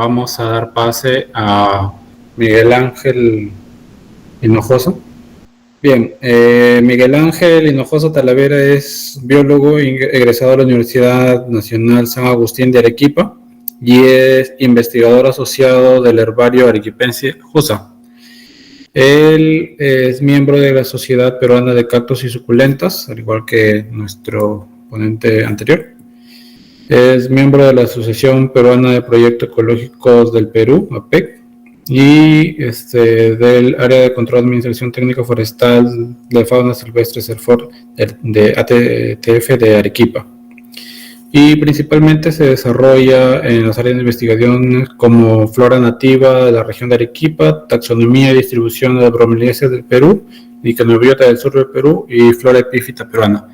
vamos a dar pase a Miguel Ángel Hinojosa. Bien, Miguel Ángel Hinojosa Talavera es biólogo egresado de la Universidad Nacional San Agustín de Arequipa y es investigador asociado del herbario arequipense JUSA. Él es miembro de la Sociedad Peruana de Cactus y Suculentas, al igual que nuestro ponente anterior. Es miembro de la Asociación Peruana de Proyectos Ecológicos del Perú, APEC, y del Área de Control de Administración Técnica Forestal de Fauna Silvestre CERFOR de ATTF de Arequipa. Y principalmente se desarrolla en las áreas de investigación como flora nativa de la región de Arequipa, taxonomía y distribución de las bromeliáceas del Perú, licanobiota del sur del Perú y flora epífita peruana.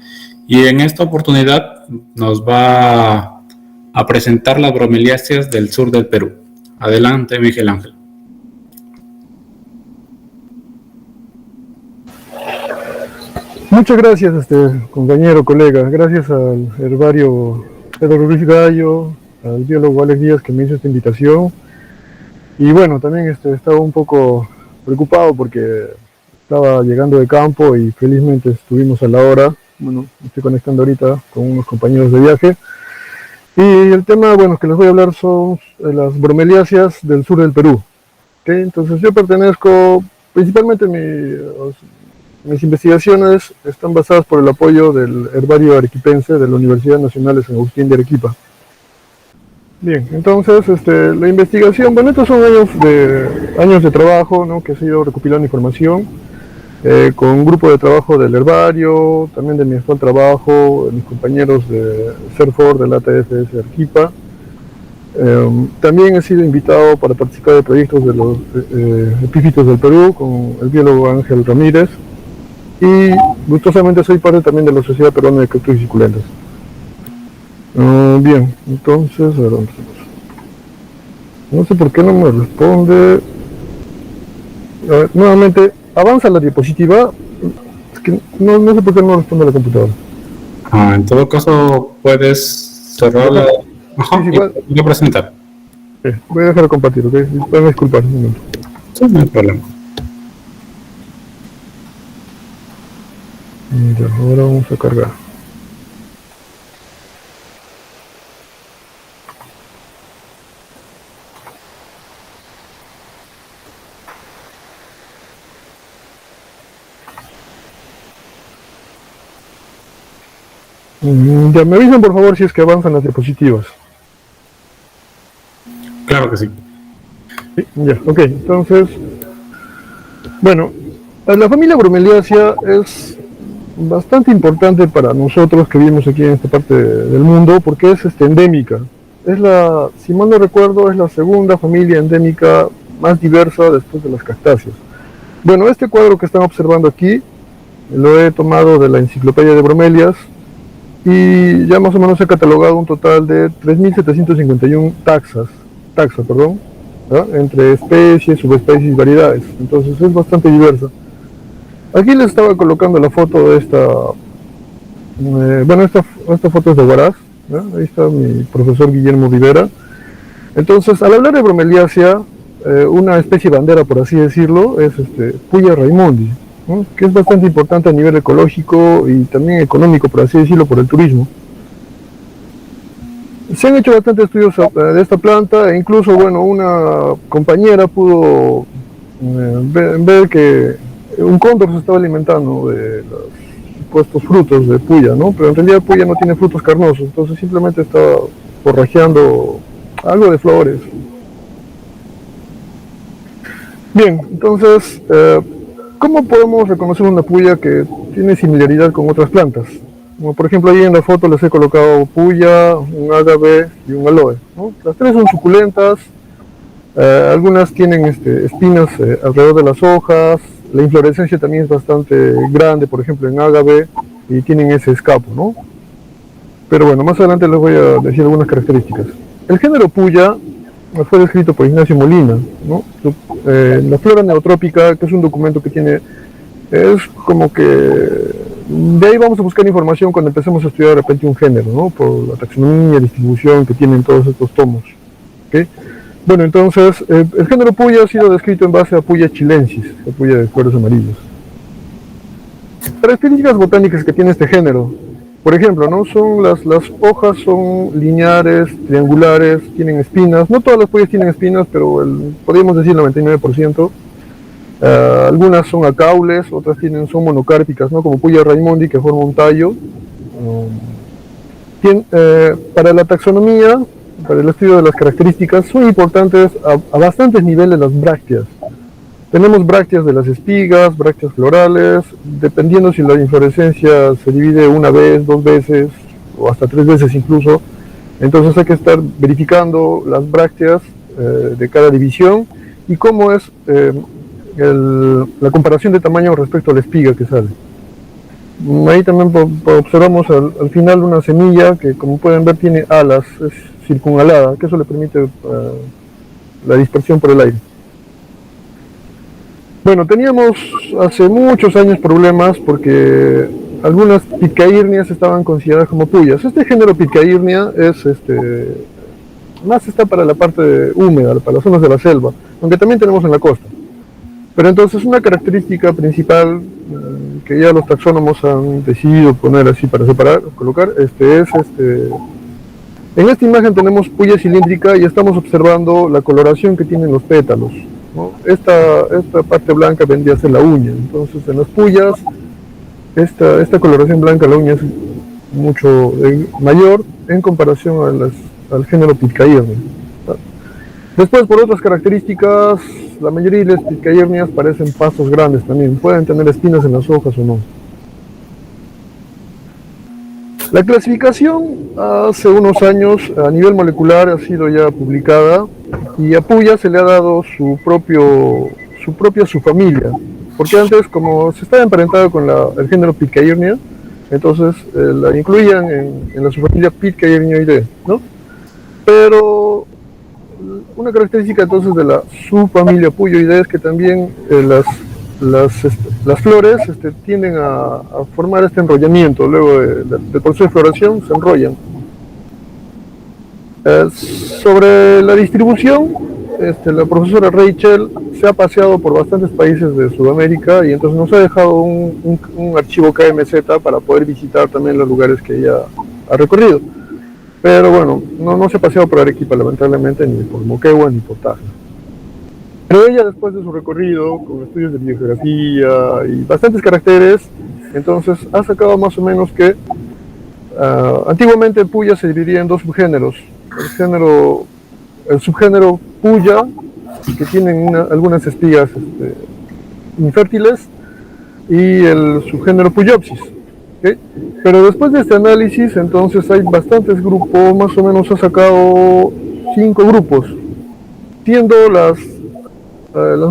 Y en esta oportunidad nos va a presentar las bromeliáceas del sur del Perú. Adelante, Miguel Ángel. Muchas gracias, compañero, colega. Gracias al herbario Pedro Ruiz Gallo, al biólogo Alex Díaz que me hizo esta invitación. Y bueno, también estaba un poco preocupado porque estaba llegando de campo y felizmente estuvimos a la hora. Bueno, me estoy conectando ahorita con unos compañeros de viaje. Y el tema, bueno, que les voy a hablar son las bromeliáceas del sur del Perú. ¿Okay? Entonces yo pertenezco, principalmente mis investigaciones están basadas por el apoyo del herbario arequipense de la Universidad Nacional de San Agustín de Arequipa. Bien, entonces la investigación, bueno, estos son años de trabajo, ¿no? Que he ido recopilando información con un grupo de trabajo del herbario, también de mi actual trabajo, mis compañeros de CERFOR, del ATF de Arequipa. También he sido invitado para participar de proyectos de los epífitos del Perú con el biólogo Ángel Ramírez. Y gustosamente soy parte también de la Sociedad Peruana de Cactus y Suculentas. Bien, entonces, a ver, ¿dónde estamos? No sé por qué no me responde. A ver, nuevamente, avanza la diapositiva. Es que no sé por qué no responde la computadora. En todo caso, puedes cerrarla. Ajá, sí, y presentar. Voy a dejar de compartir, ¿ok? Pueden disculpar un momento. Sí, no hay problema. Ya, ahora vamos a cargar. Ya, me avisan por favor si es que avanzan las diapositivas. Claro que sí. Sí, ya, ok, entonces, bueno, la familia bromeliácea es bastante importante para nosotros que vivimos aquí en esta parte del mundo porque es endémica. Es si mal no recuerdo, es la segunda familia endémica más diversa después de las cactáceas. Bueno, este cuadro que están observando aquí lo he tomado de la Enciclopedia de Bromelias y ya más o menos he catalogado un total de 3.751 taxas, entre especies, subespecies y variedades. Entonces es bastante diversa. Aquí les estaba colocando la foto de esta foto es de Huaraz, ¿no? Ahí está mi profesor Guillermo Rivera. Entonces, al hablar de bromeliácea, una especie bandera, por así decirlo, es Puya raimundi, ¿no? Que es bastante importante a nivel ecológico y también económico, por así decirlo, por el turismo. Se han hecho bastantes estudios de esta planta e incluso, bueno, una compañera pudo ver que un cóndor se estaba alimentando de los supuestos frutos de puya, ¿no? Pero en realidad puya no tiene frutos carnosos, entonces simplemente estaba forrajeando algo de flores. Bien, entonces, ¿cómo podemos reconocer una puya que tiene similaridad con otras plantas? Como por ejemplo ahí en la foto les he colocado puya, un ágave y un aloe, ¿no? Las tres son suculentas, algunas tienen espinas alrededor de las hojas, la inflorescencia también es bastante grande, por ejemplo en ágave, y tienen ese escapo, ¿no? Pero bueno, más adelante les voy a decir algunas características. El género puya fue descrito por Ignacio Molina, ¿no? La flora neotrópica, que es un documento que tiene, es como que de ahí vamos a buscar información cuando empecemos a estudiar de repente un género, ¿no? Por la taxonomía y distribución que tienen todos estos tomos, ¿okay? Bueno, entonces, el género puya ha sido descrito en base a Puya chilensis, la puya de flores amarillas. Características botánicas que tiene este género, por ejemplo, ¿no? Son las hojas son lineares, triangulares, tienen espinas. No todas las puyas tienen espinas, pero podríamos decir el 99%. Algunas son acaules, otras son monocárpicas, ¿no? Como Puya raimondi, que forma un tallo. Para la taxonomía, para el estudio de las características, son importantes a bastantes niveles las brácteas. Tenemos brácteas de las espigas, brácteas florales, dependiendo si la inflorescencia se divide una vez, dos veces o hasta tres veces incluso. Entonces hay que estar verificando las brácteas de cada división y cómo es la comparación de tamaño respecto a la espiga que sale. Ahí también observamos al final una semilla que, como pueden ver, tiene alas, es circunalada, que eso le permite la dispersión por el aire. Bueno, teníamos hace muchos años problemas porque algunas pitcairnias estaban consideradas como puyas. Este género pitcairnia más está para la parte húmeda, para las zonas de la selva, aunque también tenemos en la costa. Pero entonces una característica principal que ya los taxónomos han decidido poner así para colocar, en esta imagen tenemos puya cilíndrica y estamos observando la coloración que tienen los pétalos, ¿no? Esta parte blanca vendría a ser la uña. Entonces en las puyas esta coloración blanca de la uña es mucho mayor en comparación al género pitcairnia. Después, por otras características, la mayoría de las pitcairnias parecen pastos grandes también, pueden tener espinas en las hojas o no. La clasificación hace unos años a nivel molecular ha sido ya publicada y a puya se le ha dado su propia subfamilia, porque antes, como se estaba emparentado con el género pitcairnia, entonces la incluían en la subfamilia Pitcairnioideae, ¿no? Pero una característica entonces de la subfamilia Puyoideae es que también las flores tienden a formar este enrollamiento. Luego del proceso de floración se enrollan. Sobre la distribución, la profesora Rachel se ha paseado por bastantes países de Sudamérica y entonces nos ha dejado un archivo KMZ para poder visitar también los lugares que ella ha recorrido. Pero bueno, no se ha paseado por Arequipa, lamentablemente, ni por Moquegua ni por Tacna. Pero ella, después de su recorrido, con estudios de biogeografía y bastantes caracteres, entonces ha sacado más o menos que antiguamente el puya se dividía en dos subgéneros. El subgénero puya, que tienen algunas espigas infértiles, y el subgénero puyopsis. ¿Okay? Pero después de este análisis, entonces hay bastantes grupos, más o menos ha sacado 5 grupos, siendo las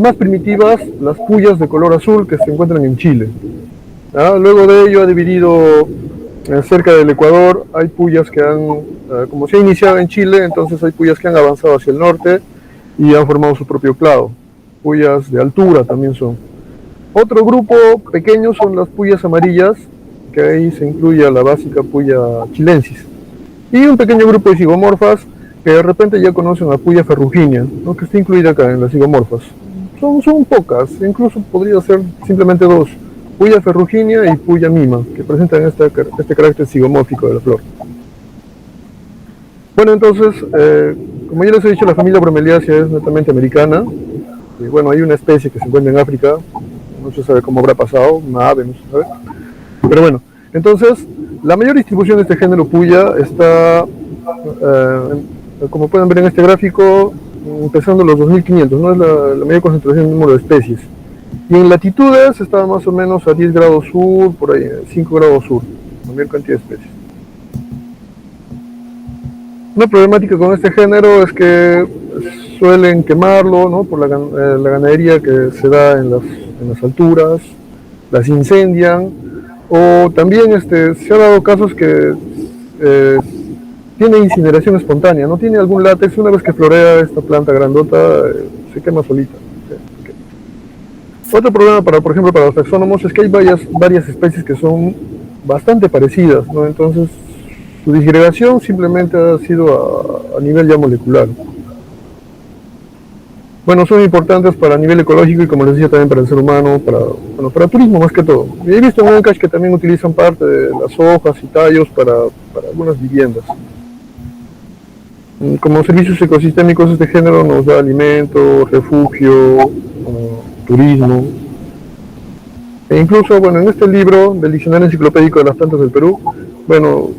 más primitivas las puyas de color azul que se encuentran en Chile. Luego de ello ha dividido cerca del Ecuador, hay puyas que como se ha iniciado en Chile, entonces hay puyas que han avanzado hacia el norte y han formado su propio clado. Puyas de altura también son. Otro grupo pequeño son las puyas amarillas, que ahí se incluye a la básica puya chilensis. Y un pequeño grupo de zigomorfas que de repente ya conocen la puya ferruginea, ¿no? Que está incluida acá en las zigomorfas. Son pocas, incluso podría ser simplemente dos, puya ferruginea y puya mima, que presentan este carácter zigomórfico de la flor. Bueno, entonces, como ya les he dicho, la familia Bromeliaceae es netamente americana. Y bueno, hay una especie que se encuentra en África, no se sabe cómo habrá pasado, una ave, no se sabe. Pero bueno, entonces, la mayor distribución de este género puya está, como pueden ver en este gráfico, empezando los 2500, ¿no? Es la mayor concentración de número de especies. Y en latitudes está más o menos a 10 grados sur, por ahí, 5 grados sur, la mayor cantidad de especies. Una problemática con este género es que suelen quemarlo, ¿no? Por la ganadería que se da en las alturas, las incendian, o también se ha dado casos que tiene incineración espontánea, no tiene algún látex, una vez que florea esta planta grandota se quema solita. Otro problema, por ejemplo, para los taxónomos es que hay varias especies que son bastante parecidas, ¿no? Entonces su disgregación simplemente ha sido a nivel ya molecular. bueno, son importantes para nivel ecológico y como les decía también para el ser humano, para turismo más que todo. Y he visto en Ancash que también utilizan parte de las hojas y tallos para algunas viviendas. Como servicios ecosistémicos este género nos da alimento, refugio, turismo. E incluso, bueno, en este libro del Diccionario Enciclopédico de las Plantas del Perú, bueno,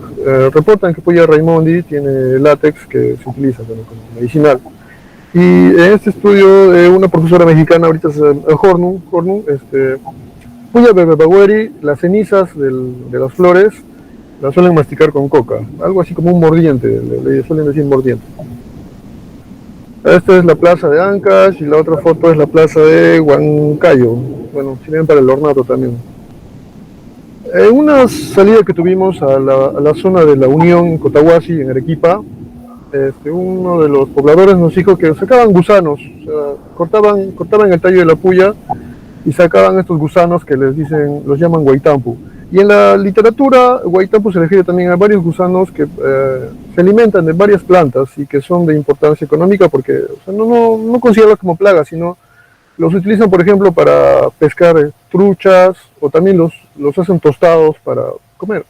reportan que Puya Raimondi tiene látex que se utiliza como medicinal. Y en este estudio de una profesora mexicana, ahorita es Hornum, Puya bebebagueri, las cenizas de las flores las suelen masticar con coca, algo así como un mordiente, le suelen decir mordiente. Esta es la plaza de Ancash y la otra foto es la plaza de Huancayo, bueno, sirven para el ornato también. En una salida que tuvimos a la zona de la Unión Cotahuasi en Arequipa, uno de los pobladores nos dijo que sacaban gusanos, o sea, cortaban el tallo de la puya y sacaban estos gusanos que los llaman guaitampu. Y en la literatura, guaitampu se refiere también a varios gusanos que se alimentan de varias plantas y que son de importancia económica porque o sea, no considerarlos como plagas, sino los utilizan, por ejemplo, para pescar truchas o también los hacen tostados para comer.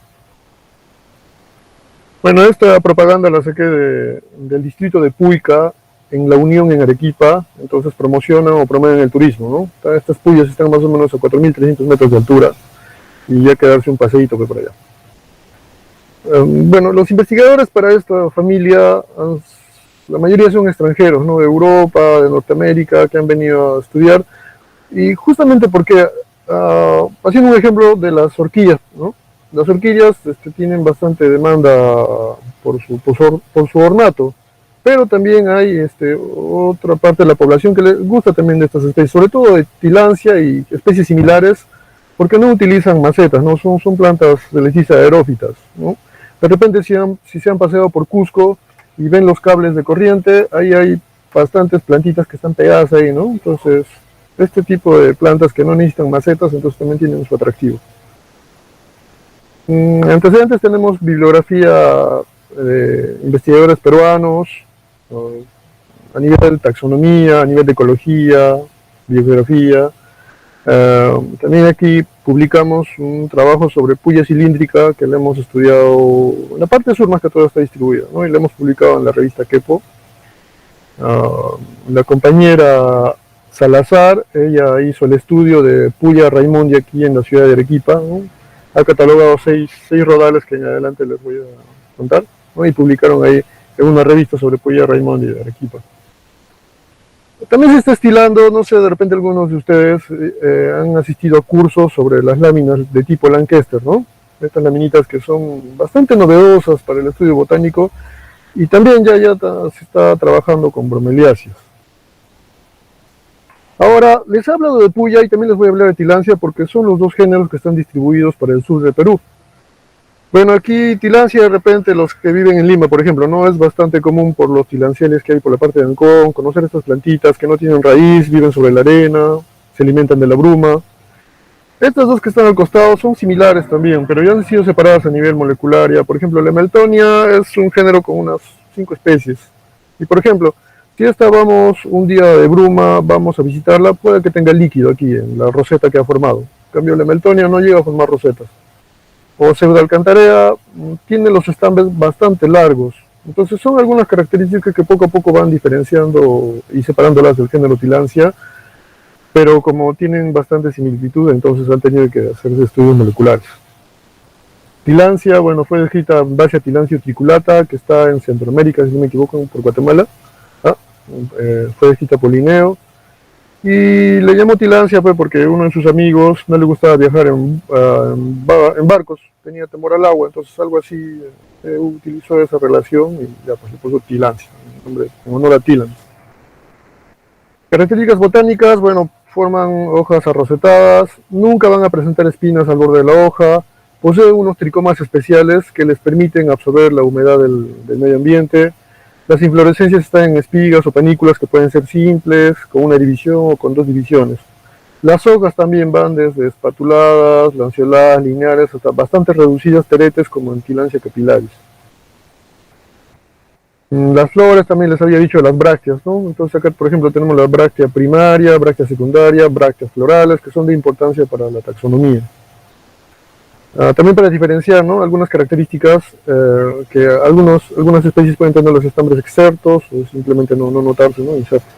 Bueno, esta propaganda la saqué del distrito de Puica, en La Unión, en Arequipa, entonces promocionan o promueven el turismo, ¿no? Estas puyas están más o menos a 4.300 metros de altura y ya quedarse un paseíto por allá. Bueno, los investigadores para esta familia, la mayoría son extranjeros, ¿no? De Europa, de Norteamérica, que han venido a estudiar, y justamente porque, haciendo un ejemplo de las orquídeas, ¿no? Las orquídeas tienen bastante demanda por su ornato, pero también hay otra parte de la población que les gusta también de estas especies, sobre todo de tilancia y especies similares, porque no utilizan macetas, ¿no? Son plantas, se les dice aerófitas, ¿no? De repente si se han paseado por Cusco y ven los cables de corriente, ahí hay bastantes plantitas que están pegadas ahí, ¿no? Entonces, este tipo de plantas que no necesitan macetas, entonces también tienen su atractivo. Antecedentes tenemos bibliografía de investigadores peruanos, a nivel de taxonomía, a nivel de ecología, biografía. También aquí publicamos un trabajo sobre puya cilíndrica que le hemos estudiado, en la parte sur más que todo está distribuida, ¿no? Y le hemos publicado en la revista Quepo. La compañera Salazar, ella hizo el estudio de Puya Raimondi aquí en la ciudad de Arequipa, ¿no? Ha catalogado seis rodales que en adelante les voy a contar, ¿no? Y publicaron ahí en una revista sobre Puya Raimondi de Arequipa. También se está estilando, no sé, de repente algunos de ustedes han asistido a cursos sobre las láminas de tipo Lancaster, ¿no? Estas laminitas que son bastante novedosas para el estudio botánico y también ya se está trabajando con bromeliáceas. Ahora, les he hablado de puya y también les voy a hablar de tilancia porque son los dos géneros que están distribuidos para el sur de Perú. Bueno, aquí tilancia de repente los que viven en Lima, por ejemplo, no es bastante común por los tilanciales que hay por la parte de Ancón, conocer estas plantitas que no tienen raíz, viven sobre la arena, se alimentan de la bruma. Estas dos que están al costado son similares también, pero ya han sido separadas a nivel molecular. Ya, por ejemplo, la Meltonia es un género con unas 5 especies. Y por ejemplo, si esta vamos un día de bruma, vamos a visitarla, puede que tenga líquido aquí en la roseta que ha formado. En cambio, la Meltonia no llega a formar rosetas. O pseudoalcantarea tiene los estambres bastante largos. Entonces son algunas características que poco a poco van diferenciando y separándolas del género tilancia, pero como tienen bastante similitud, entonces han tenido que hacerse estudios moleculares. Tilancia, bueno, fue descrita en base a Tilancia utriculata, que está en Centroamérica, si no me equivoco, por Guatemala. Fue descrita por Linneo. Y le llamó tilancia pues, porque uno de sus amigos no le gustaba viajar en barcos, tenía temor al agua, entonces algo así utilizó esa relación y ya pues le puso tilancia, en honor a Tilan. Características botánicas, bueno, forman hojas arrocetadas, nunca van a presentar espinas al borde de la hoja, poseen unos tricomas especiales que les permiten absorber la humedad del medio ambiente. Las inflorescencias están en espigas o panículas que pueden ser simples, con una división o con 2 divisiones. Las hojas también van desde espatuladas, lanceoladas, lineares, hasta bastante reducidas teretes como en Tilancia capilaris. Las flores también les había dicho las brácteas, ¿no? Entonces acá, por ejemplo, tenemos la bráctea primaria, bráctea secundaria, brácteas florales, que son de importancia para la taxonomía. También para diferenciar, ¿no?, algunas características que algunas especies pueden tener los estambres exertos o simplemente no notarse, ¿no?, insertos.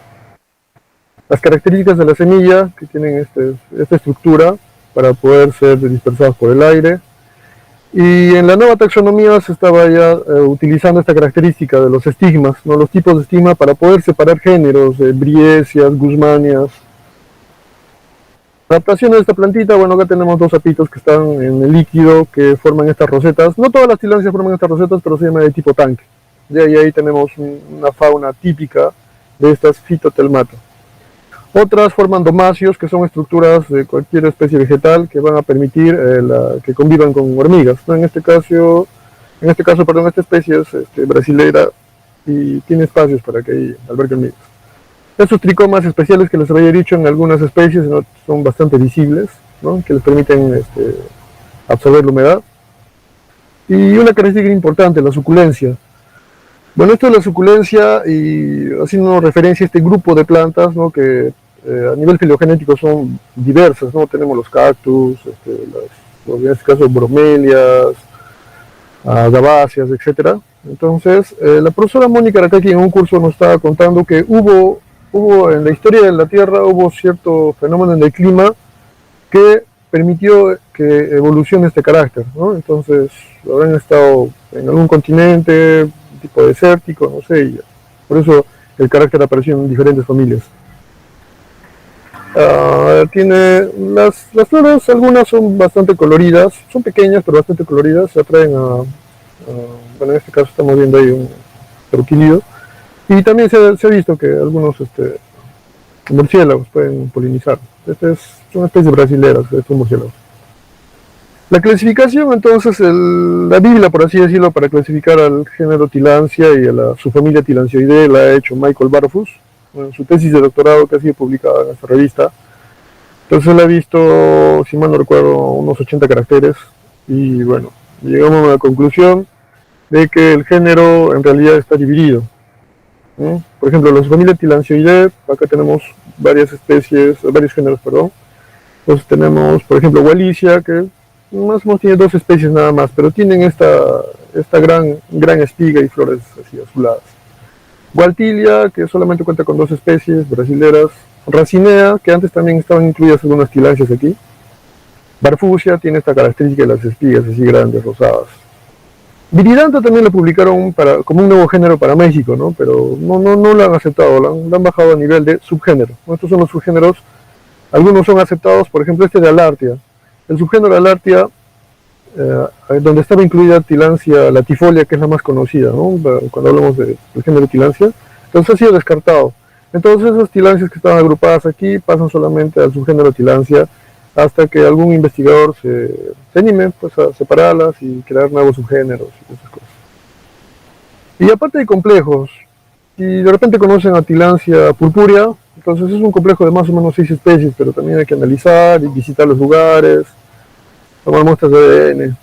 Las características de la semilla, que tienen esta estructura para poder ser dispersadas por el aire. Y en la nueva taxonomía se estaba ya utilizando esta característica de los estigmas, ¿no?, los tipos de estigma para poder separar géneros, briéceas, guzmanias. Adaptación de esta plantita, bueno, acá tenemos dos sapitos que están en el líquido que forman estas rosetas. No todas las tilancias forman estas rosetas, pero se llama de tipo tanque. Y ahí tenemos una fauna típica de estas Phytotelmata. Otras forman domacios, que son estructuras de cualquier especie vegetal que van a permitir que convivan con hormigas, ¿no? En este caso, esta especie es brasilera y tiene espacios para que ahí albergue hormigas. Estos tricomas especiales que les había dicho, en algunas especies, ¿no?, son bastante visibles, ¿no?, que les permiten absorber la humedad. Y una característica importante, la suculencia. Bueno, esto de la suculencia, y haciendo referencia a este grupo de plantas, ¿no?, que a nivel filogenético son diversas, ¿no? Tenemos los cactus, en este caso bromelias, gaváceas, etc. Entonces, la profesora Mónica Aracaki en un curso nos estaba contando que hubo en la historia de la Tierra, hubo cierto fenómeno en el clima que permitió que evolucione este carácter, ¿no? Entonces, habrán estado en algún continente, tipo desértico, no sé, y por eso el carácter apareció en diferentes familias. Tiene las flores, algunas son bastante coloridas, son pequeñas pero bastante coloridas, se atraen bueno, en este caso estamos viendo ahí un peruquillo, y también se ha visto que algunos murciélagos pueden polinizar. Son especies brasileras, estos murciélagos. La clasificación, entonces, la Biblia, por así decirlo, para clasificar al género Tillandsia y a la subfamilia Tillandsioideae, la ha hecho Michael Barfus, en su tesis de doctorado que ha sido publicada en esta revista. Entonces él ha visto, si mal no recuerdo, unos 80 caracteres, y bueno, llegamos a la conclusión de que el género en realidad está dividido. Por ejemplo, la subfamilia Tillandsioideae, acá tenemos varios géneros, perdón. Entonces tenemos, por ejemplo, Wallicia, que más o menos tiene 2 especies nada más, pero tienen esta gran espiga y flores así azuladas. Gualtilia, que solamente cuenta con 2 especies brasileras. Racinea, que antes también estaban incluidas algunas tilancias aquí. Barfusia tiene esta característica de las espigas así grandes, rosadas. Viridanta también la publicaron como un nuevo género para México, ¿no? Pero no la han aceptado, la han bajado a nivel de subgénero. Estos son los subgéneros, algunos son aceptados, por ejemplo este de Alartia. El subgénero Alartia, donde estaba incluida Tillandsia latifolia, que es la más conocida, ¿no?, cuando hablamos del género Tillandsia, entonces ha sido descartado. Entonces esas tilancias que estaban agrupadas aquí pasan solamente al subgénero Tillandsia hasta que algún investigador se anime, pues, a separarlas y crear nuevos subgéneros y esas cosas. Y aparte de complejos, si de repente conocen a Tillandsia purpurea, entonces es un complejo de más o menos 6 especies, pero también hay que analizar y visitar los lugares, tomar muestras de ADN.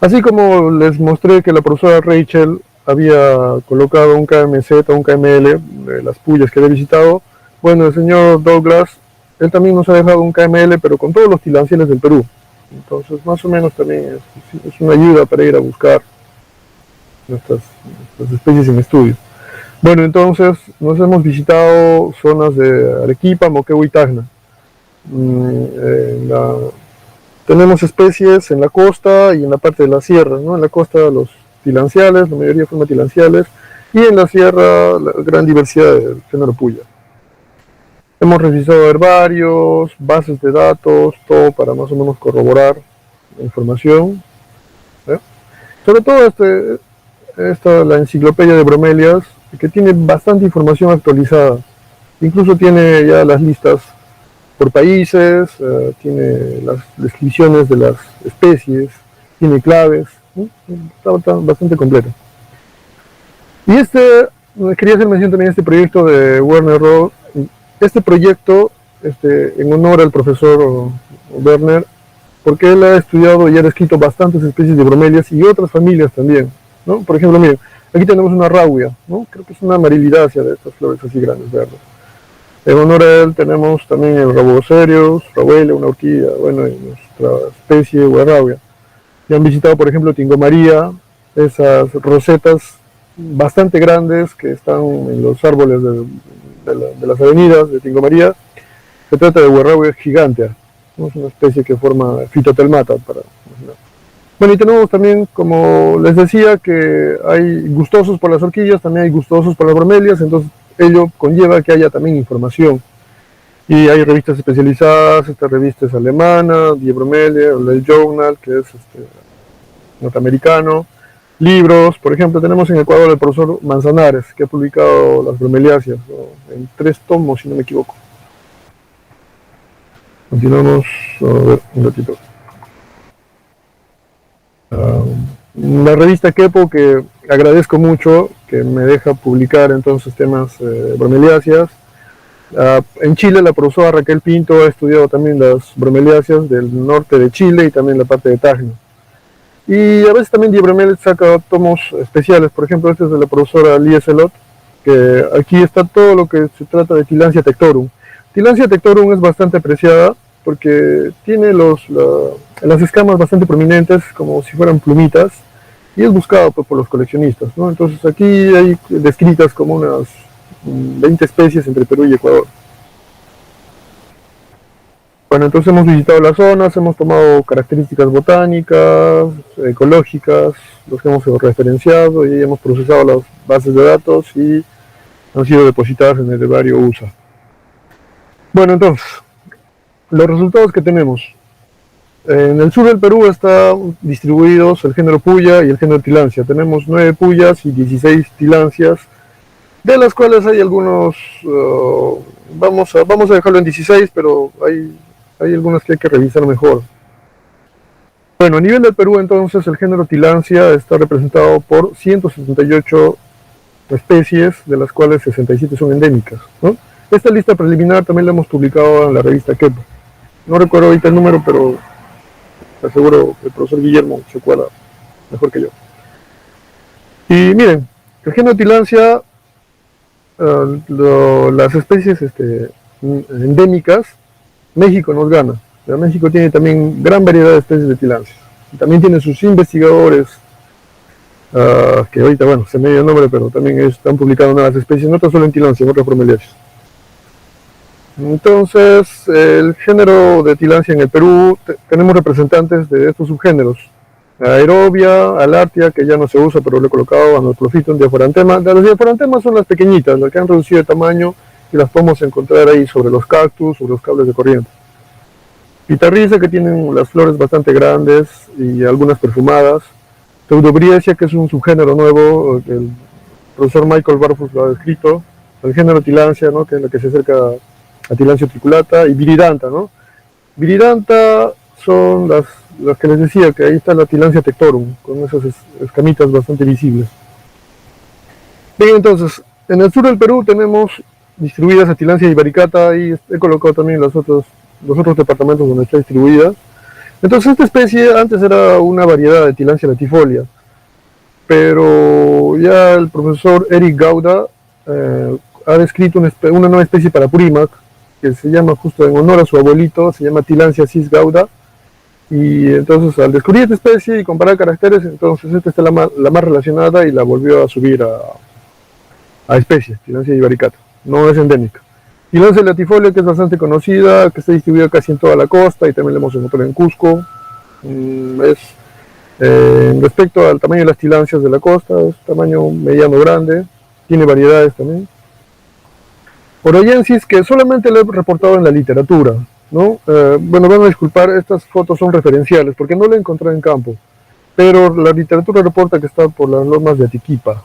Así como les mostré que la profesora Rachel había colocado un KMZ, un KML, de las pullas que había visitado, bueno, el señor Douglas, él también nos ha dejado un KML, pero con todos los tilanciales del Perú. Entonces, más o menos también es una ayuda para ir a buscar nuestras especies en estudio. Bueno, entonces, nos hemos visitado zonas de Arequipa, Moquegua y Tacna. Tenemos especies en la costa y en la parte de la sierra, ¿no? En la costa los tilanciales, la mayoría forman tilanciales, y en la sierra la gran diversidad del género puya. Hemos revisado herbarios, bases de datos, todo para más o menos corroborar la información. Sobre todo la enciclopedia de bromelias, que tiene bastante información actualizada. Incluso tiene ya las listas por países, tiene las descripciones de las especies, tiene claves, ¿no? Está bastante completo. Y quería hacer mención también a este proyecto de Werner Roth. Este proyecto, en honor al profesor Werner, porque él ha estudiado y ha descrito bastantes especies de bromelias y otras familias también, ¿no? Por ejemplo, miren, Aquí tenemos una raubia, ¿no? Creo que es una amarilidácea de estas flores así grandes, verdes. En honor a él tenemos también el Raboserius, Rauelia, una orquídea, bueno, y nuestra especie Guarraubia. Ya han visitado, por ejemplo, Tingomaría, esas rosetas bastante grandes que están en los árboles de las avenidas de Tingomaría. Se trata de Guarraubia gigantea, ¿no? Es una especie que forma fitotelmata, para imaginar. Bueno, y tenemos también, como les decía, que hay gustosos por las orquídeas, también hay gustosos por las bromelias, entonces ello conlleva que haya también información. Y hay revistas especializadas, esta revista es alemana, Die Bromelia, el Journal, que es norteamericano. Libros, por ejemplo, tenemos en Ecuador el profesor Manzanares, que ha publicado las bromeliáceas, ¿no? En 3 tomos, si no me equivoco. Continuamos, a ver, un ratito. La revista Kepo, que agradezco mucho, que me deja publicar entonces temas bromeliáceas. En Chile la profesora Raquel Pinto ha estudiado también las bromeliáceas del norte de Chile y también la parte de Tacna. Y a veces también Die Bromelia saca tomos especiales, por ejemplo este es de la profesora Lía Celot, que aquí está todo lo que se trata de Tillandsia tectorum. Tillandsia tectorum es bastante apreciada porque tiene las escamas bastante prominentes, como si fueran plumitas, y es buscado pues, por los coleccionistas, ¿no? Entonces aquí hay descritas como unas 20 especies entre Perú y Ecuador. Bueno, entonces hemos visitado las zonas, hemos tomado características botánicas, ecológicas, los que hemos referenciado y hemos procesado las bases de datos y han sido depositadas en el herbario USA. Bueno, entonces, los resultados que tenemos. En el sur del Perú están distribuidos el género Puya y el género Tillandsia. Tenemos 9 Puyas y 16 Tillandsias, de las cuales hay algunos, vamos a dejarlo en 16, pero hay algunas que hay que revisar mejor. Bueno, a nivel del Perú entonces el género Tillandsia está representado por 178 especies, de las cuales 67 son endémicas, ¿no? Esta lista preliminar también la hemos publicado en la revista Kepo. No recuerdo ahorita el número, pero aseguro que el profesor Guillermo se acuerda mejor que yo. Y miren, el género Tillandsia, las especies endémicas, México nos gana. O sea, México tiene también gran variedad de especies de Tillandsia. También tiene sus investigadores, que ahorita, bueno, se me dio el nombre, pero también están publicando nuevas especies, no tan solo en Tillandsia, en otras bromeliáceas. Entonces, el género de Tillandsia en el Perú, tenemos representantes de estos subgéneros. Aerobia, Alartia, que ya no se usa, pero le he colocado Anoplofiton, Diaforantema. Las diaforantemas son las pequeñitas, las que han reducido de tamaño y las podemos encontrar ahí sobre los cactus, sobre los cables de corriente. Pitarriza, que tienen las flores bastante grandes y algunas perfumadas. Pseudobriesia, que es un subgénero nuevo, que el profesor Michael Barfus lo ha descrito. El género Tillandsia, ¿no? Que es la que se acerca a Tillandsia triculata, y Viridanta, ¿no? Viridanta son las que les decía, que ahí está la Tillandsia tectorum, con esas escamitas bastante visibles. Bien, entonces, en el sur del Perú tenemos distribuidas a Tillandsia ibaricata, y he colocado también los otros departamentos donde está distribuida. Entonces esta especie antes era una variedad de Tillandsia latifolia, pero ya el profesor Eric Gauda ha descrito una nueva especie para Purimac, que se llama justo en honor a su abuelito, se llama Tillandsia cis Gauda, y entonces al descubrir esta especie y comparar caracteres, entonces esta está la más relacionada y la volvió a subir a especie, Tillandsia ibaricata, no es endémica. Tillandsia latifolia, que es bastante conocida, que está distribuida casi en toda la costa y también la hemos encontrado en Cusco. Respecto al tamaño de las Tillandsias de la costa, es tamaño mediano grande, tiene variedades también. Oroyensis, que solamente lo he reportado en la literatura, ¿no? Bueno, van a disculpar, estas fotos son referenciales porque no la he encontrado en campo, pero la literatura reporta que está por las lomas de Atiquipa.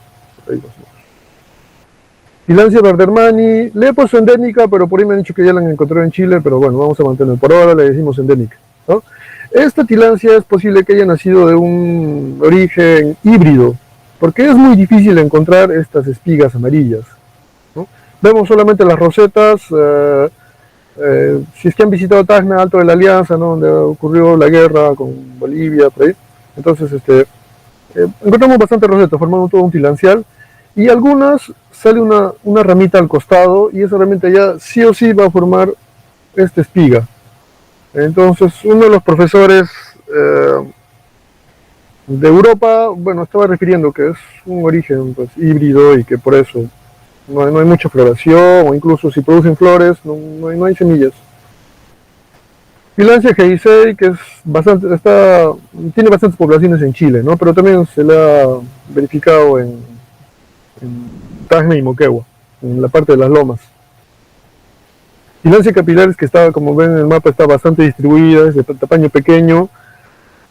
Tillandsia verdermani, le he puesto endémica, pero por ahí me han dicho que ya la han encontrado en Chile, pero bueno, vamos a mantener, por ahora le decimos endémica, ¿no? Esta Tillandsia es posible que haya nacido de un origen híbrido, porque es muy difícil encontrar estas espigas amarillas, ¿no? Vemos solamente las rosetas, si es que han visitado Tacna, Alto de la Alianza, ¿no? Donde ocurrió la guerra con Bolivia, por ahí. Entonces, encontramos bastante rosetas formando todo un tilancial, y algunas sale una ramita al costado, y esa ramita ya sí o sí va a formar esta espiga. Entonces, uno de los profesores de Europa, bueno, estaba refiriendo que es un origen pues, híbrido, y que por eso no hay mucha floración, o incluso si producen flores, no hay semillas. Pilancia Heisei, que es bastante, tiene bastantes poblaciones en Chile, ¿no? Pero también se la ha verificado en Tacna y Moquegua, en la parte de las lomas. Pilancia capilaris, que está, como ven en el mapa, está bastante distribuida, es de tamaño pequeño.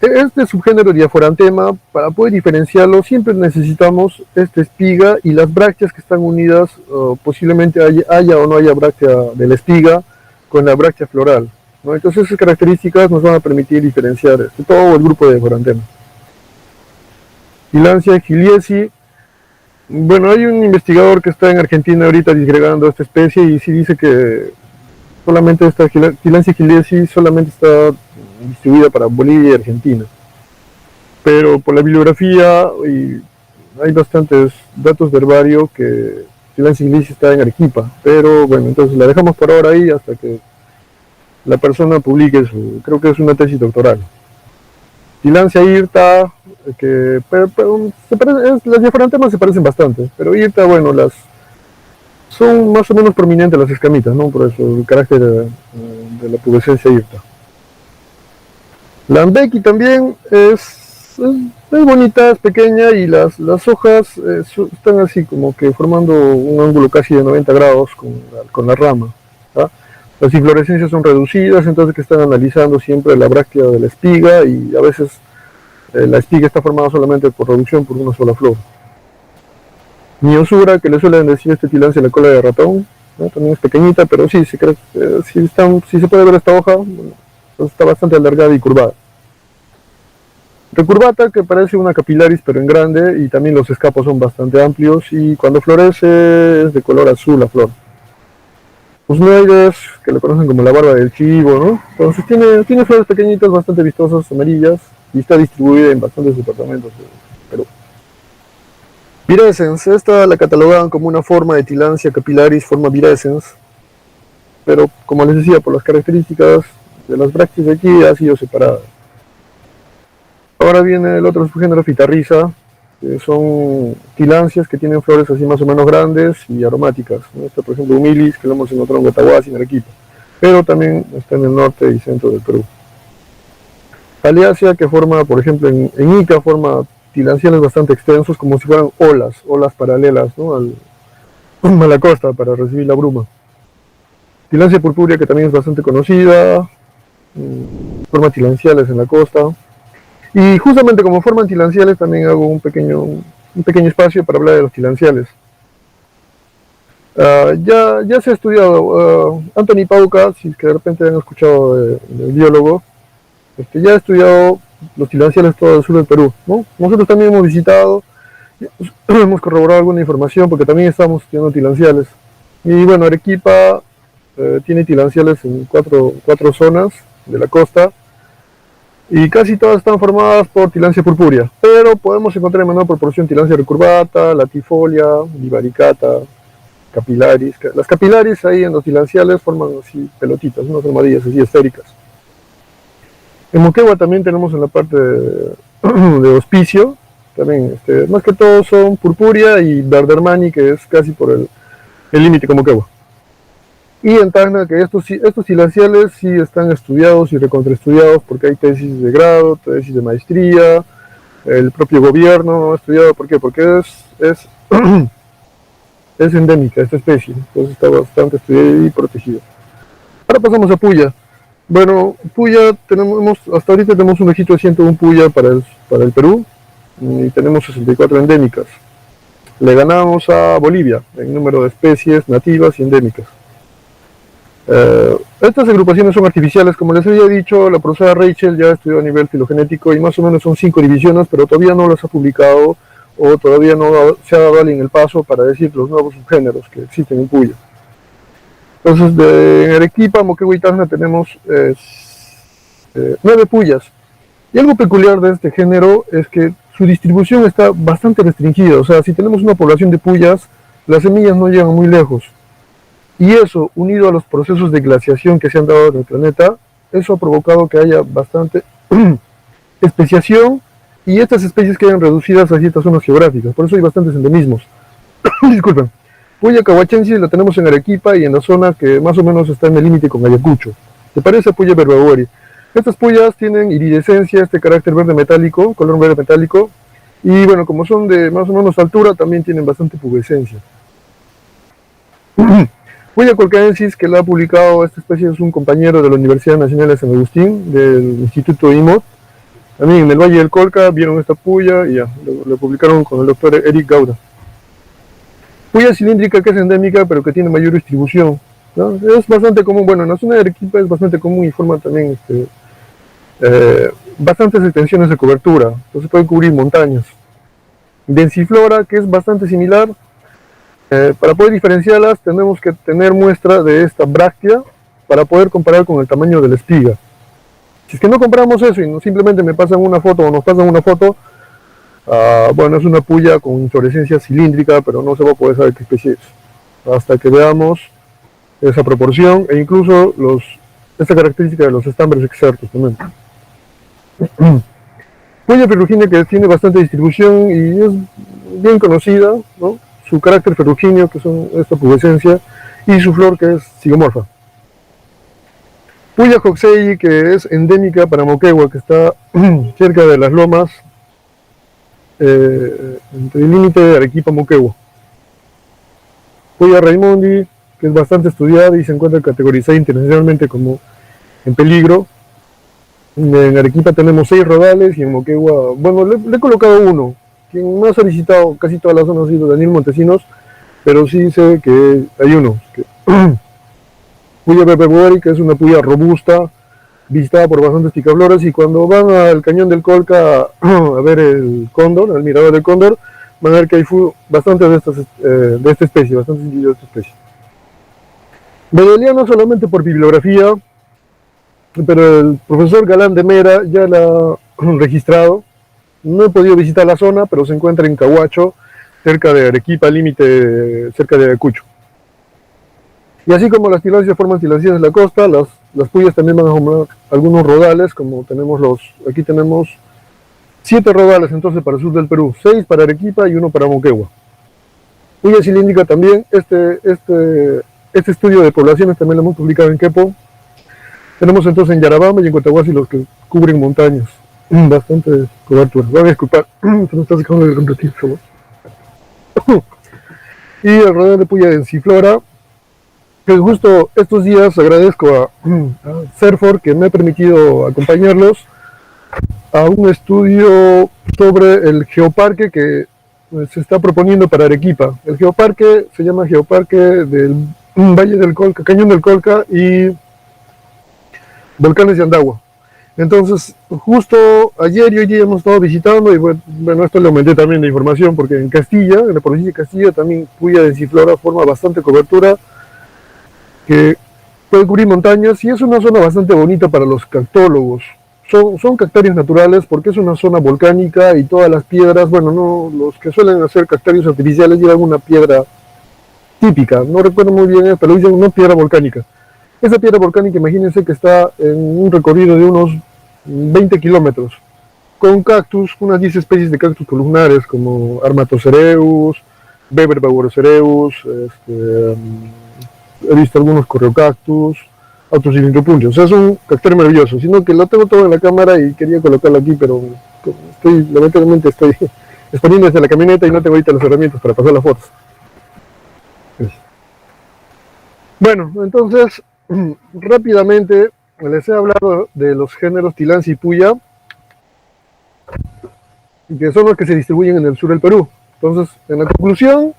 Este subgénero Diaforantema, para poder diferenciarlo, siempre necesitamos esta espiga y las brácteas que están unidas, posiblemente haya o no haya bráctea de la espiga con la bráctea floral, ¿no? Entonces esas características nos van a permitir diferenciar todo el grupo de Diaforantema. Pilancia giliesi, bueno, hay un investigador que está en Argentina ahorita disgregando esta especie, y sí dice que solamente esta Pilancia giliesi solamente está distribuida para Bolivia y Argentina. Pero por la bibliografía hay bastantes datos de herbario que Pilancia giliesi está en Arequipa. Pero bueno, entonces la dejamos por ahora ahí hasta que la persona publique creo que es una tesis doctoral. Pilancia hirta, que las Diaforantemas se parecen bastante, pero hirta, bueno, son más o menos prominentes las escamitas, ¿no? Por eso el carácter de la pubescencia hirta. La Ambeki también es bonita, es pequeña, y las hojas están así como que formando un ángulo casi de 90 grados con la rama, ¿tá? Las inflorescencias son reducidas, entonces que están analizando siempre la bráctea de la espiga, y a veces la espiga está formada solamente por reducción por una sola flor. Miosura, que le suelen decir Tilancia la cola de ratón, ¿no? También es pequeñita, pero sí, si se puede ver esta hoja, bueno, está bastante alargada y curvada. Recurvata, que parece una capilaris pero en grande, y también los escapos son bastante amplios, y cuando florece es de color azul la flor. Usnoides, que lo conocen como la barba del chivo, ¿no? Entonces tiene flores pequeñitas, bastante vistosas, amarillas, y está distribuida en bastantes departamentos de Perú. Virescens, esta la catalogaban como una forma de Tilancia capilaris, forma virescens, pero como les decía, por las características de las brácteas de aquí ha sido separada. Ahora viene el otro subgénero Fitarrhiza, que son tilancias que tienen flores así más o menos grandes y aromáticas, ¿no? Esta, por ejemplo, humilis, que lo hemos encontrado en Guataguasi, en Arequipa, pero también está en el norte y centro del Perú. Aliacia, que forma, por ejemplo, en Ica, forma tilanciales bastante extensos, como si fueran olas paralelas, ¿no? a la costa para recibir la bruma. Tilancia purpúrea, que también es bastante conocida, forma tilanciales en la costa. Y justamente como forman tilanciales, también hago un pequeño espacio para hablar de los tilanciales. Ya se ha estudiado, Anthony Pauca, si es que de repente han escuchado del biólogo, ya ha estudiado los tilanciales todo el sur del Perú, ¿no? Nosotros también hemos visitado, hemos corroborado alguna información, porque también estamos estudiando tilanciales. Y bueno, Arequipa tiene tilanciales en cuatro zonas de la costa, y casi todas están formadas por Tilancia purpúrea, pero podemos encontrar en menor proporción Tilancia recurvata, latifolia, vivaricata, capilaris. Las capilaris ahí en los tilanciales forman así pelotitas, unas armadillas así esféricas. En Moquegua también tenemos en la parte de hospicio, también más que todo son purpúrea y verdermani, que es casi por el límite con Moquegua. Y en Tacna, que estos tilanciales sí están estudiados y recontraestudiados, porque hay tesis de grado, tesis de maestría, el propio gobierno ha estudiado. ¿Por qué? Porque es endémica esta especie, entonces está bastante estudiada y protegida. Ahora pasamos a puya. Bueno, puya, hasta ahorita tenemos un registro de 101 puya para el Perú, y tenemos 64 endémicas. Le ganamos a Bolivia en número de especies nativas y endémicas. Estas agrupaciones son artificiales, como les había dicho. La profesora Rachel ya estudió a nivel filogenético, y más o menos son 5 divisiones, pero todavía no las ha publicado, o todavía no se ha dado alguien el paso para decir los nuevos subgéneros que existen en puya. Entonces, en Arequipa, Moquegua y Tacna tenemos 9 puyas. Y algo peculiar de este género es que su distribución está bastante restringida. O sea, si tenemos una población de puyas, las semillas no llegan muy lejos. Y eso, unido a los procesos de glaciación que se han dado en el planeta, eso ha provocado que haya bastante especiación y estas especies quedan reducidas a ciertas zonas geográficas. Por eso hay bastantes endemismos. Disculpen. Puya cahuachensis la tenemos en Arequipa y en la zona que más o menos está en el límite con Ayacucho. ¿Te parece Puya berbabueri? Estas puyas tienen iridescencia, este carácter verde metálico, color verde metálico, y bueno, como son de más o menos altura, también tienen bastante pubescencia. Puya colcaensis, que la ha publicado, esta especie es un compañero de la Universidad Nacional de San Agustín, del Instituto IMOT. También en el Valle del Colca vieron esta puya y ya, lo publicaron con el doctor Eric Gauda. Puya cilíndrica, que es endémica, pero que tiene mayor distribución, ¿no? Es bastante común, bueno, en la zona de Arequipa es bastante común y forma también bastantes extensiones de cobertura, entonces puede cubrir montañas. Densiflora, que es bastante similar. Para poder diferenciarlas tenemos que tener muestra de esta bráctea para poder comparar con el tamaño de la espiga. Si es que no compramos eso y simplemente me pasan una foto o nos pasan una foto, bueno, es una puya con inflorescencia cilíndrica, pero no se va a poder saber qué especie es hasta que veamos esa proporción e incluso esta característica de los estambres exertos también. Puya ferrugínea, que tiene bastante distribución y es bien conocida, ¿no? Su carácter ferrugíneo, que son esta pubescencia, y su flor, que es zigomorfa. Puya hoxei, que es endémica para Moquegua, que está cerca de las lomas, entre el límite de Arequipa-Moquegua. Puya raimondi, que es bastante estudiada y se encuentra categorizada internacionalmente como en peligro. En Arequipa tenemos 6 rodales y en Moquegua, bueno, le he colocado uno. Quien más ha visitado casi toda la zona ha sido Daniel Montesinos, pero sí sé que hay uno. Puya berbabueri, que es una puya robusta, visitada por bastantes picaflores, y cuando van al cañón del Colca a ver el cóndor, el mirador del cóndor, van a ver que hay bastantes de esta especie, bastantes individuos de esta especie. Bedelia no solamente por bibliografía, pero el profesor Galán de Mera ya la ha registrado. No he podido visitar la zona, pero se encuentra en Cahuacho, cerca de Arequipa, límite cerca de Ayacucho. Y así como las tillandsias forman tillandsias de la costa, las puyas también van a formar algunos rodales, como aquí tenemos 7 rodales entonces para el sur del Perú, 6 para Arequipa y 1 para Moquegua. Puya cilíndrica también, este estudio de poblaciones también lo hemos publicado en Quepo. Tenemos entonces en Yarabamba y en Cotahuasi los que cubren montañas. Bastante cobertura. Voy a disculpar, se me está sacando de repetir, por favor. Y el rodal de puya densiflora, que justo estos días agradezco a Serfor que me ha permitido acompañarlos a un estudio sobre el geoparque que se está proponiendo para Arequipa. El geoparque se llama Geoparque del Valle del Colca, Cañón del Colca y Volcanes de Andagua. Entonces, justo ayer y hoy día hemos estado visitando y bueno, esto le aumenté también la información porque en Castilla, en la provincia de Castilla, también puya densiflora forma bastante cobertura que puede cubrir montañas y es una zona bastante bonita para los cactólogos. Son cactarios naturales porque es una zona volcánica y todas las piedras, bueno, no, los que suelen hacer cactarios artificiales llevan una piedra típica, no recuerdo muy bien, pero dicen una piedra volcánica. Esa piedra volcánica, imagínense que está en un recorrido de unos 20 kilómetros, con cactus, unas 10 especies de cactus columnares, como Armatocereus, Weber Baburocereus, he visto algunos correocactus, Autocilindropuncio. O sea, es un cactario maravilloso, sino que lo tengo todo en la cámara y quería colocarlo aquí, pero lamentablemente estoy exponiendo desde la camioneta y no tengo ahorita las herramientas para pasar las fotos. Bueno, entonces, rápidamente les he hablado de los géneros Tillandsia y Puya, que son los que se distribuyen en el sur del Perú. Entonces, en la conclusión,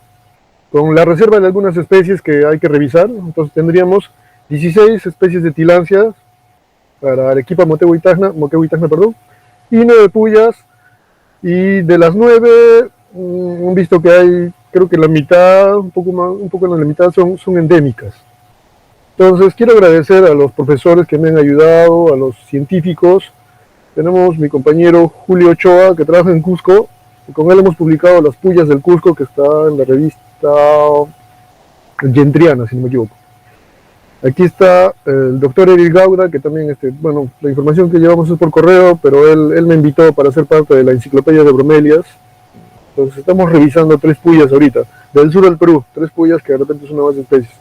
con la reserva de algunas especies que hay que revisar, entonces tendríamos 16 especies de Tillandsia para Arequipa, Moquegua y Tacna, y 9 puyas, y de las 9, han visto que hay, creo que la mitad, un poco más de la mitad son endémicas. Entonces quiero agradecer a los profesores que me han ayudado, a los científicos. Tenemos mi compañero Julio Ochoa, que trabaja en Cusco, con él hemos publicado Las Pullas del Cusco, que está en la revista Gentriana, si no me equivoco. Aquí está el doctor Eric Gauda, que también, bueno, la información que llevamos es por correo, pero él me invitó para ser parte de la enciclopedia de bromelias. Entonces estamos revisando 3 pullas ahorita, del sur del Perú, 3 pullas que de repente son nuevas especies.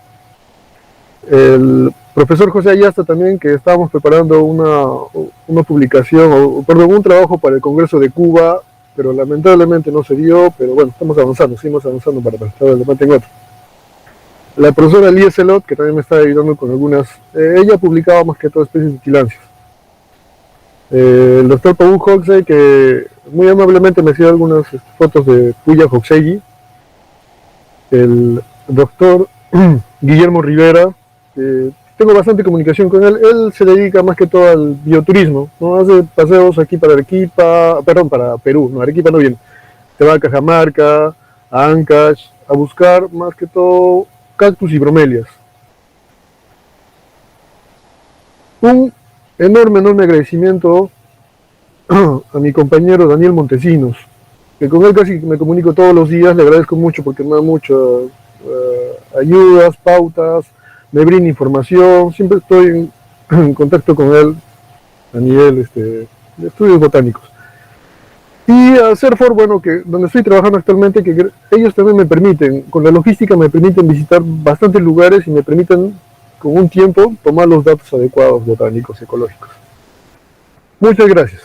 El profesor José Ayasta también, que estábamos preparando una publicación, perdón, un trabajo para el Congreso de Cuba, pero lamentablemente no se dio, pero bueno, estamos avanzando, seguimos avanzando para estar el debate en otro. La profesora Lía Celot, que también me está ayudando con algunas, ella publicaba más que todo especies de tilancias. El doctor Paul Hoxey, que muy amablemente me hacía algunas fotos de Puya Hoxey. El doctor Guillermo Rivera, tengo bastante comunicación con él. Él se dedica más que todo al bioturismo, ¿no? Hace paseos aquí para Arequipa, perdón, para Perú, no, Arequipa no viene. Se va a Cajamarca, a Ancash, a buscar más que todo cactus y bromelias. Un enorme agradecimiento a mi compañero Daniel Montesinos, que con él casi me comunico todos los días. Le agradezco mucho porque me da muchas ayudas, pautas, me brinda información. Siempre estoy en contacto con él a nivel de estudios botánicos. Y a Serfor, bueno, que donde estoy trabajando actualmente, que ellos también me permiten, con la logística me permiten visitar bastantes lugares y me permiten con un tiempo tomar los datos adecuados botánicos, ecológicos. Muchas gracias.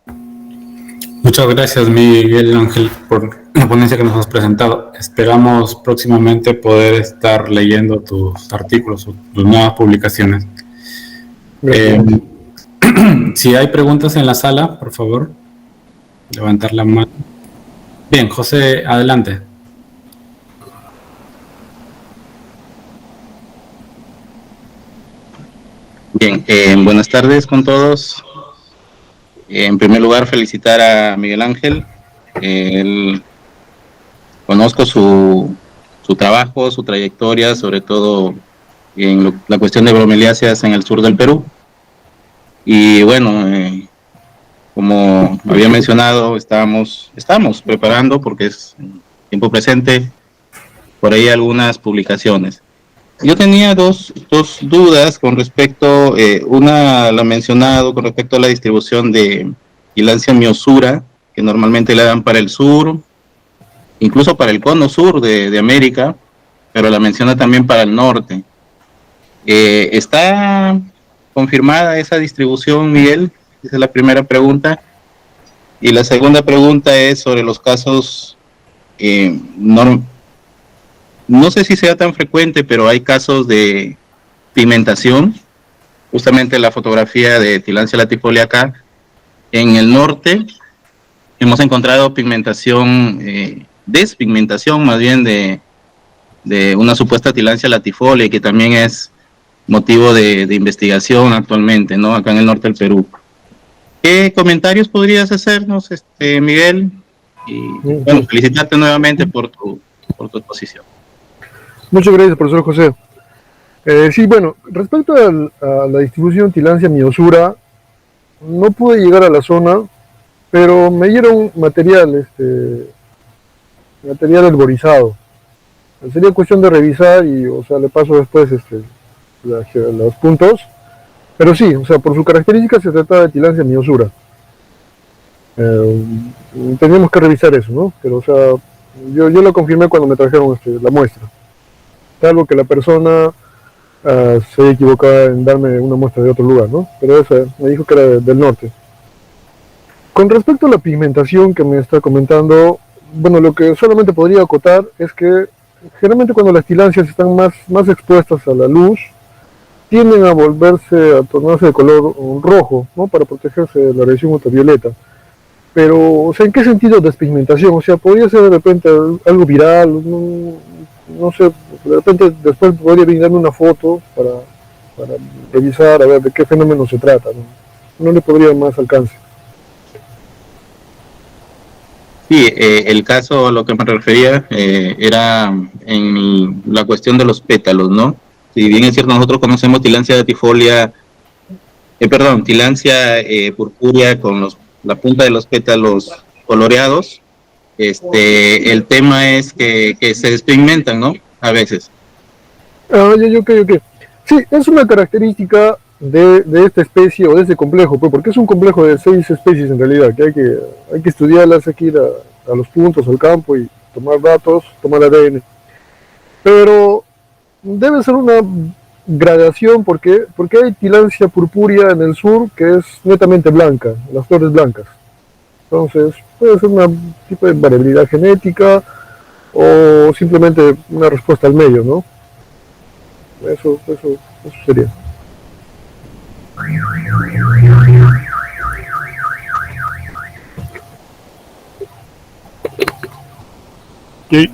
Muchas gracias, Miguel Ángel, por la ponencia que nos has presentado. Esperamos próximamente poder estar leyendo tus artículos, tus nuevas publicaciones. Si hay preguntas en la sala, por favor, levantar la mano. Bien, José, adelante. Bien, buenas tardes con todos. En primer lugar, felicitar a Miguel Ángel. Conozco su trabajo, su trayectoria, sobre todo en la cuestión de bromeliáceas en el sur del Perú. Y bueno, como había mencionado, estamos preparando, porque es tiempo presente, por ahí algunas publicaciones. Yo tenía dos dudas con respecto, una la he mencionado con respecto a la distribución de Tillandsia myossura, que normalmente la dan para el sur, incluso para el cono sur de América, pero la menciona también para el norte. ¿Está confirmada esa distribución, Miguel? Esa es la primera pregunta. Y la segunda pregunta es sobre los casos, no sé si sea tan frecuente, pero hay casos de pigmentación. Justamente la fotografía de Tillandsia latifolia acá, en el norte, hemos encontrado pigmentación, despigmentación más bien de una supuesta Tillandsia latifolia, que también es motivo de investigación actualmente, ¿no? Acá en el norte del Perú. ¿Qué comentarios podrías hacernos, Miguel? Y bueno, felicitarte nuevamente por tu exposición. Muchas gracias, profesor José. Sí, bueno, respecto a la distribución Tillandsia myossura, no pude llegar a la zona, pero me dieron material herborizado. Sería cuestión de revisar y, o sea, le paso después los puntos. Pero sí, o sea, por su característica se trata de Tillandsia myossura. Teníamos que revisar eso, ¿no? Pero, o sea, yo lo confirmé cuando me trajeron la muestra. Salvo que la persona se haya equivocado en darme una muestra de otro lugar, ¿no? Pero esa me dijo que era del norte. Con respecto a la pigmentación que me está comentando, bueno, lo que solamente podría acotar es que generalmente cuando las Tillandsias están más expuestas a la luz, tienden a a tornarse de color rojo, ¿no? Para protegerse de la radiación ultravioleta. Pero, o sea, ¿en qué sentido despigmentación? O sea, podría ser de repente algo viral, no sé, de repente después podría brindarme una foto para revisar, a ver de qué fenómeno se trata, no le podría más alcance. Sí, el caso a lo que me refería era en la cuestión de los pétalos, ¿no? Si bien es cierto, nosotros conocemos Tillandsia latifolia Tilancia purpúrea con la punta de los pétalos coloreados. El tema es que se despigmentan, ¿no? A veces. Ok. Sí, es una característica de esta especie o de este complejo, pues, porque es un complejo de 6 especies en realidad, que hay que estudiarlas, hay que ir a los puntos, al campo y tomar datos, tomar ADN. Pero debe ser una gradación porque hay tilancia purpúrea en el sur que es netamente blanca, las flores blancas. Entonces, puede ser un tipo de variabilidad genética o simplemente una respuesta al medio, ¿no? Eso sería. Sí.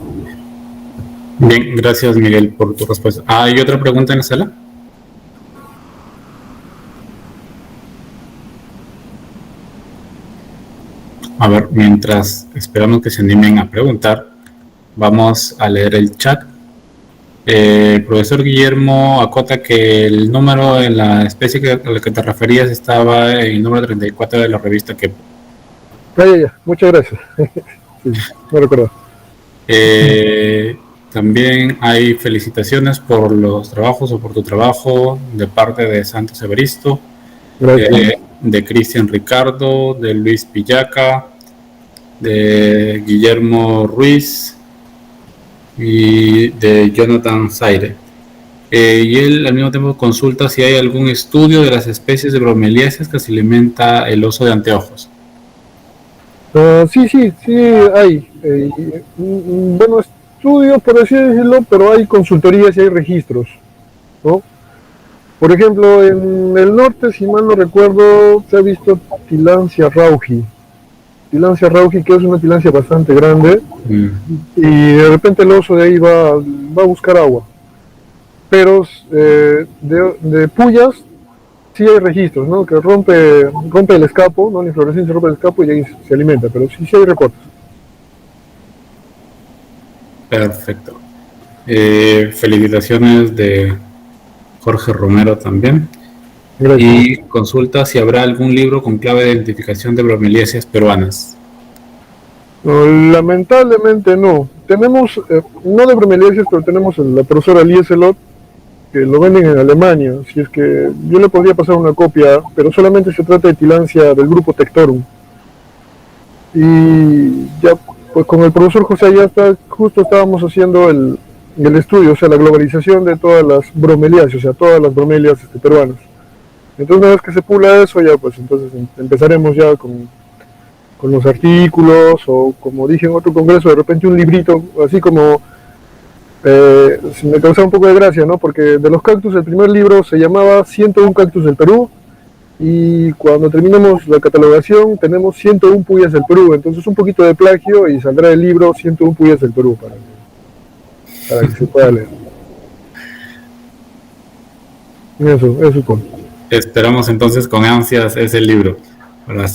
Bien, gracias Miguel por tu respuesta. ¿Hay otra pregunta en la sala? A ver, mientras esperamos que se animen a preguntar, vamos a leer el chat. El profesor Guillermo acota que el número en la especie a la que te referías estaba en el número 34 de la revista que... Muchas gracias. Sí, no recuerdo. También hay felicitaciones por los trabajos o por tu trabajo de parte de Santos Evaristo, de Cristian Ricardo, de Luis Pillaca, de Guillermo Ruiz y de Jonathan Zaire. Y él al mismo tiempo consulta si hay algún estudio de las especies de bromeliáceas que se alimenta el oso de anteojos. Sí hay. Bueno, estudios, por así decirlo, pero hay consultorías y hay registros, ¿no? Por ejemplo, en el norte, si mal no recuerdo, se ha visto Tilancia rauji. Tilancia rauji, que es una tilancia bastante grande, y de repente el oso de ahí va a buscar agua. Pero de puyas sí hay registros, ¿no? Que rompe el escapo, ¿no? La inflorescencia rompe el escapo y ahí se alimenta, pero sí hay recortes. Perfecto. Felicitaciones de Jorge Romero también. Gracias. Y consulta si habrá algún libro con clave de identificación de bromeliáceas peruanas. No, lamentablemente no. Tenemos, no de bromeliáceas, pero tenemos la profesora Lieselot, que lo venden en Alemania. Si es que yo le podría pasar una copia, pero solamente se trata de tilancia del grupo Tectorum. Y ya, pues con el profesor José justo estábamos haciendo el estudio, o sea, la globalización de todas las bromeliáceas, o sea, todas las bromelias peruanas. Entonces, una vez que se pula eso, ya pues entonces empezaremos ya con los artículos, o como dije en otro congreso, de repente un librito, así como me causaba un poco de gracia, ¿no? Porque de los cactus, el primer libro se llamaba 101 cactus del Perú, y cuando terminemos la catalogación tenemos 101 puyas del Perú, entonces un poquito de plagio y saldrá el libro 101 puyas del Perú para que se pueda leer. Eso todo. Esperamos entonces con ansias ese libro para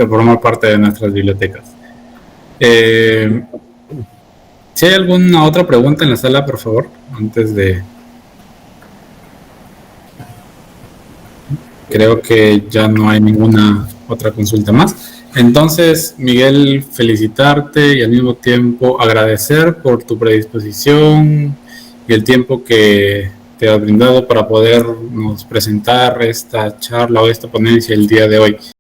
formar parte de nuestras bibliotecas. Si hay alguna otra pregunta en la sala, por favor, antes de... Creo que ya no hay ninguna otra consulta más. Entonces, Miguel, felicitarte y al mismo tiempo agradecer por tu predisposición y el tiempo que te has brindado para podernos presentar esta charla o esta ponencia el día de hoy.